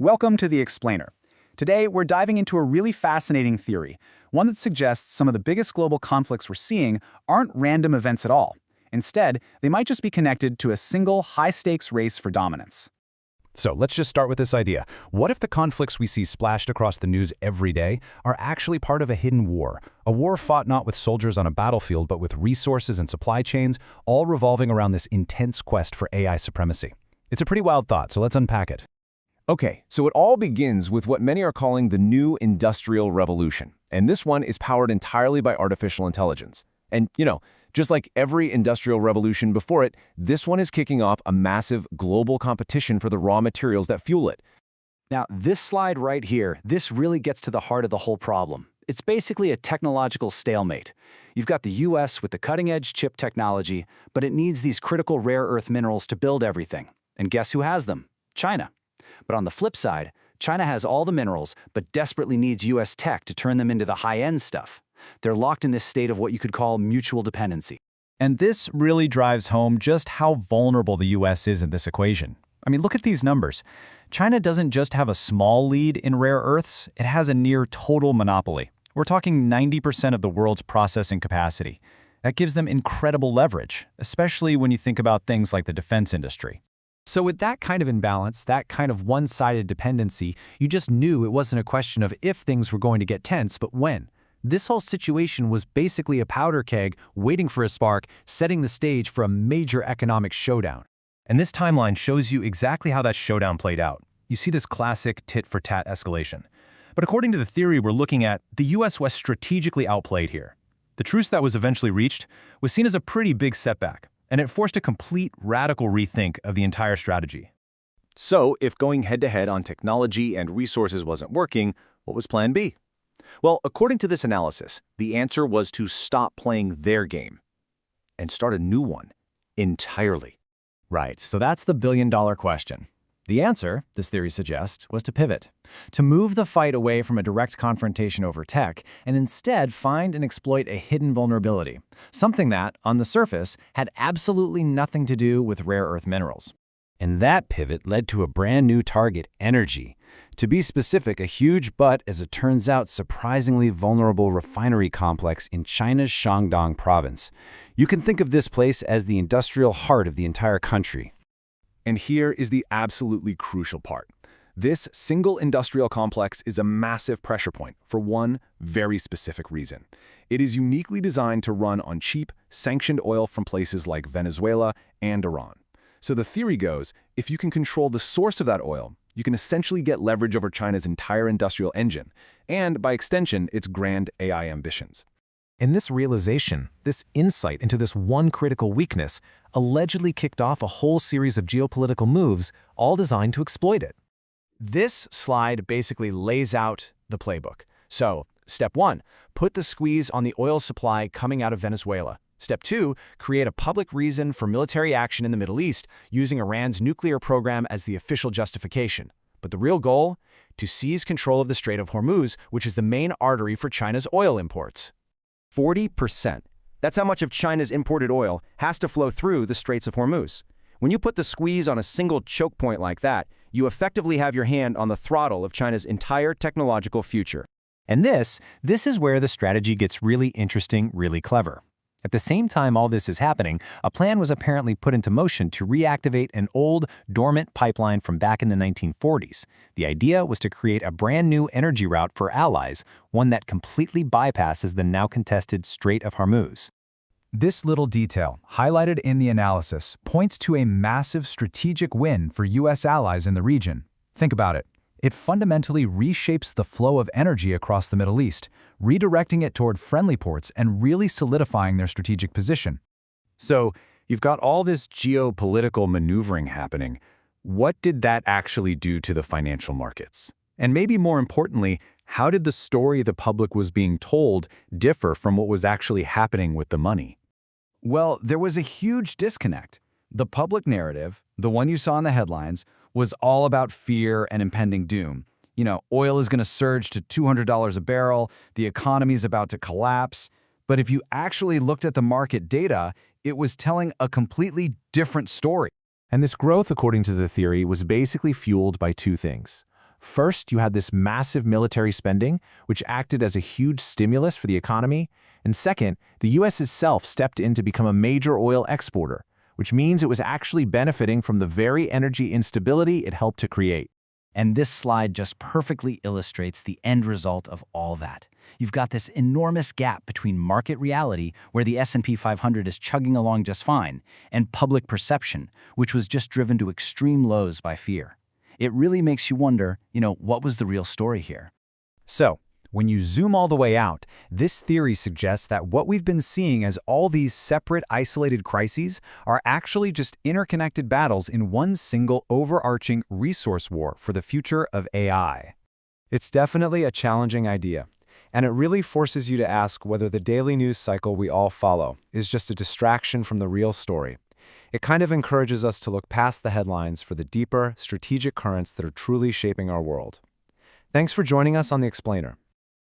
Welcome to The Explainer. Today, we're diving into a really fascinating theory, one that suggests some of the biggest global conflicts we're seeing aren't random events at all. Instead, they might just be connected to a single high-stakes race for dominance. So let's just start with this idea. What if the conflicts we see splashed across the news every day are actually part of a hidden war? A war fought not with soldiers on a battlefield, but with resources and supply chains, all revolving around this intense quest for AI supremacy. It's a pretty wild thought, so let's unpack it. Okay, so it all begins with what many are calling the new industrial revolution. And this one is powered entirely by artificial intelligence. And, just like every industrial revolution before it, this one is kicking off a massive global competition for the raw materials that fuel it. Now, this slide right here, this really gets to the heart of the whole problem. It's basically a technological stalemate. You've got the US with the cutting-edge chip technology, but it needs these critical rare earth minerals to build everything. And guess who has them? China. But on the flip side, China has all the minerals, but desperately needs US tech to turn them into the high-end stuff. They're locked in this state of what you could call mutual dependency. And this really drives home just how vulnerable the US is in this equation. I mean, look at these numbers. China doesn't just have a small lead in rare earths, it has a near total monopoly. We're talking 90% of the world's processing capacity. That gives them incredible leverage, especially when you think about things like the defense industry. So with that kind of imbalance, that kind of one-sided dependency, you just knew it wasn't a question of if things were going to get tense, but when. This whole situation was basically a powder keg waiting for a spark, setting the stage for a major economic showdown. And this timeline shows you exactly how that showdown played out. You see this classic tit-for-tat escalation. But according to the theory we're looking at, the US was strategically outplayed here. The truce that was eventually reached was seen as a pretty big setback, and it forced a complete, radical rethink of the entire strategy. So, if going head-to-head on technology and resources wasn't working, what was Plan B? Well, according to this analysis, the answer was to stop playing their game and start a new one entirely. Right, so that's the billion-dollar question. The answer, this theory suggests, was to pivot, to move the fight away from a direct confrontation over tech and instead find and exploit a hidden vulnerability, something that, on the surface, had absolutely nothing to do with rare earth minerals. And that pivot led to a brand new target, energy. To be specific, a huge but, as it turns out, surprisingly vulnerable refinery complex in China's Shandong province. You can think of this place as the industrial heart of the entire country. And here is the absolutely crucial part. This single industrial complex is a massive pressure point for one very specific reason. It is uniquely designed to run on cheap, sanctioned oil from places like Venezuela and Iran. So the theory goes, if you can control the source of that oil, you can essentially get leverage over China's entire industrial engine, and by extension, its grand AI ambitions. And this realization, this insight into this one critical weakness, allegedly kicked off a whole series of geopolitical moves, all designed to exploit it. This slide basically lays out the playbook. So, step 1, put the squeeze on the oil supply coming out of Venezuela. Step 2, create a public reason for military action in the Middle East, using Iran's nuclear program as the official justification. But the real goal? To seize control of the Strait of Hormuz, which is the main artery for China's oil imports. 40%. That's how much of China's imported oil has to flow through the Straits of Hormuz. When you put the squeeze on a single choke point like that, you effectively have your hand on the throttle of China's entire technological future. And this is where the strategy gets really interesting, really clever. At the same time all this is happening, a plan was apparently put into motion to reactivate an old, dormant pipeline from back in the 1940s. The idea was to create a brand new energy route for allies, one that completely bypasses the now contested Strait of Hormuz. This little detail, highlighted in the analysis, points to a massive strategic win for US allies in the region. Think about it. It fundamentally reshapes the flow of energy across the Middle East, redirecting it toward friendly ports and really solidifying their strategic position. So, you've got all this geopolitical maneuvering happening. What did that actually do to the financial markets? And maybe more importantly, how did the story the public was being told differ from what was actually happening with the money? Well, there was a huge disconnect. The public narrative, the one you saw in the headlines, was all about fear and impending doom. Oil is going to surge to $200 a barrel, the economy's about to collapse. But if you actually looked at the market data, it was telling a completely different story. And this growth, according to the theory, was basically fueled by two things. First, you had this massive military spending, which acted as a huge stimulus for the economy. And second, the U.S. itself stepped in to become a major oil exporter, which means it was actually benefiting from the very energy instability it helped to create. And this slide just perfectly illustrates the end result of all that. You've got this enormous gap between market reality, where the S&P 500 is chugging along just fine, and public perception, which was just driven to extreme lows by fear. It really makes you wonder, what was the real story here? So, when you zoom all the way out, this theory suggests that what we've been seeing as all these separate, isolated crises are actually just interconnected battles in one single overarching resource war for the future of AI. It's definitely a challenging idea, and it really forces you to ask whether the daily news cycle we all follow is just a distraction from the real story. It kind of encourages us to look past the headlines for the deeper, strategic currents that are truly shaping our world. Thanks for joining us on The Explainer.